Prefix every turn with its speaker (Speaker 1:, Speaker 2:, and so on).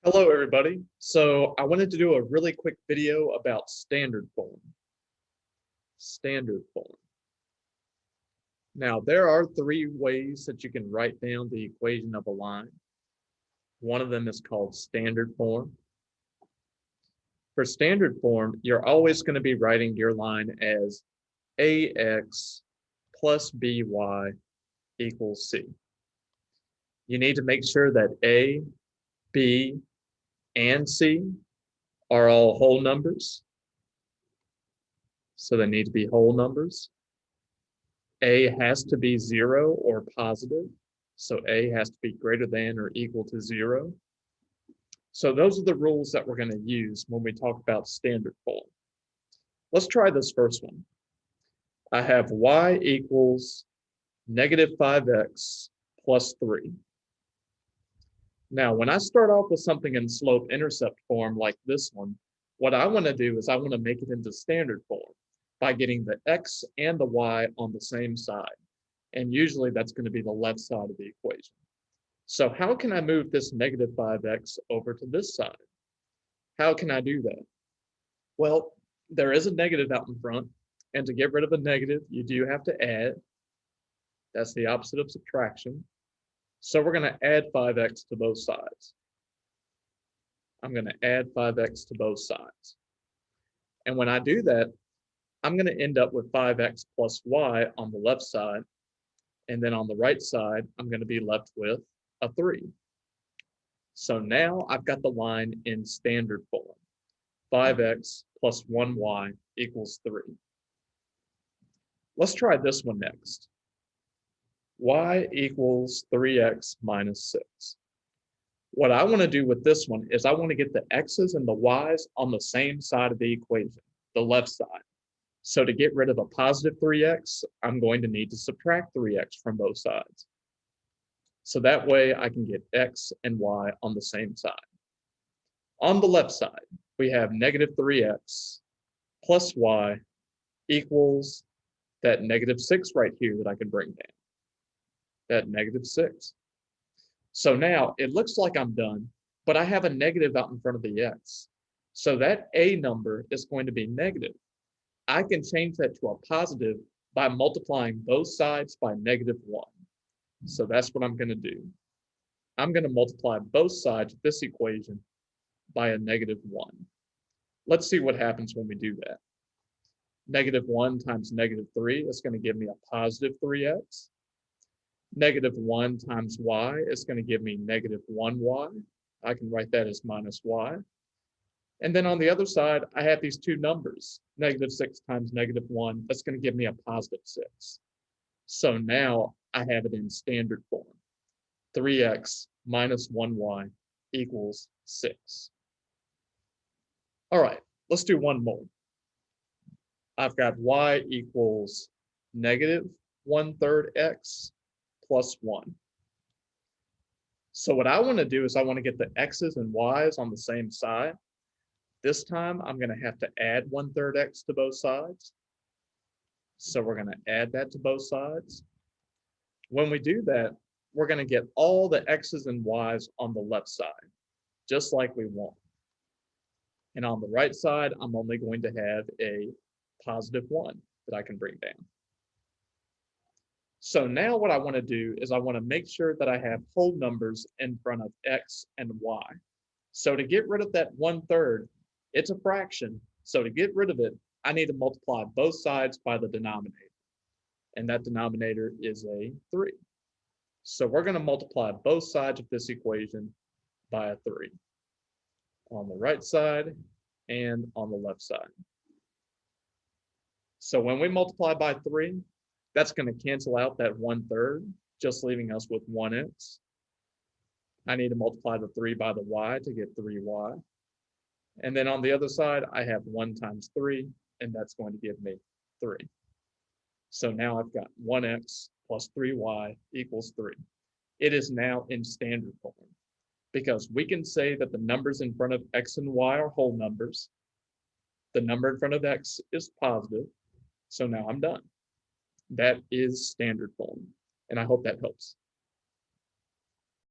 Speaker 1: Hello, everybody. So I wanted to do a really quick video about standard form. Standard form. Now, there are three ways that you can write down the equation of a line. One of them is called standard form. For standard form, you're always going to be writing your line as ax plus by equals c. You need to make sure that a, b, and c are all whole numbers. So they need to be whole numbers. A has to be 0 or positive. So A has to be greater than or equal to 0. So those are the rules that we're going to use when we talk about standard form. Let's try this first one. I have y equals negative 5x plus 3. Now, when I start off with something in slope-intercept form like this one, what I want to do is I want to make it into standard form by getting the x and the y on the same side. And usually that's going to be the left side of the equation. So how can I move this negative 5x over to this side? How can I do that? Well, there is a negative out in front, and to get rid of a negative, you do have to add. That's the opposite of subtraction. So we're going to add 5x to both sides. I'm going to add 5x to both sides. And when I do that, I'm going to end up with 5x plus y on the left side. And then on the right side, I'm going to be left with a 3. So now I've got the line in standard form. 5x plus 1y equals 3. Let's try this one next. Y equals 3x minus 6. What I want to do with this one is I want to get the x's and the y's on the same side of the equation, the left side. So to get rid of a positive 3x, I'm going to need to subtract 3x from both sides. So that way I can get x and y on the same side. On the left side, we have negative 3x plus y equals that negative 6 right here that I can bring down. That negative 6. So now it looks like I'm done, but I have a negative out in front of the x. So that a number is going to be negative. I can change that to a positive by multiplying both sides by negative 1. So that's what I'm going to do. I'm going to multiply both sides of this equation by a negative 1. Let's see what happens when we do that. Negative 1 times negative 3 is going to give me a positive 3x. Negative 1 times y is going to give me negative 1y. I can write that as minus y. And then on the other side, I have these two numbers, negative 6 times negative 1. That's going to give me a positive 6. So now I have it in standard form. 3x minus 1y equals 6. All right, let's do one more. I've got y equals negative 1/3 x plus 1. So what I want to do is I want to get the x's and y's on the same side. This time I'm going to have to add 1/3 x to both sides. So we're going to add that to both sides. When we do that, we're going to get all the x's and y's on the left side, just like we want. And on the right side, I'm only going to have a positive 1 that I can bring down. So now what I want to do is I want to make sure that I have whole numbers in front of x and y. So to get rid of that 1/3, it's a fraction. So to get rid of it, I need to multiply both sides by the denominator. And that denominator is a 3. So we're going to multiply both sides of this equation by a 3. On the right side and on the left side. So when we multiply by 3, that's going to cancel out that 1/3, just leaving us with 1x. I need to multiply the 3 by the y to get 3y. And then on the other side, I have 1 times 3, and that's going to give me 3. So now I've got 1x plus 3y equals 3. It is now in standard form because we can say that the numbers in front of x and y are whole numbers. The number in front of x is positive. So now I'm done. That is standard form, and I hope that helps.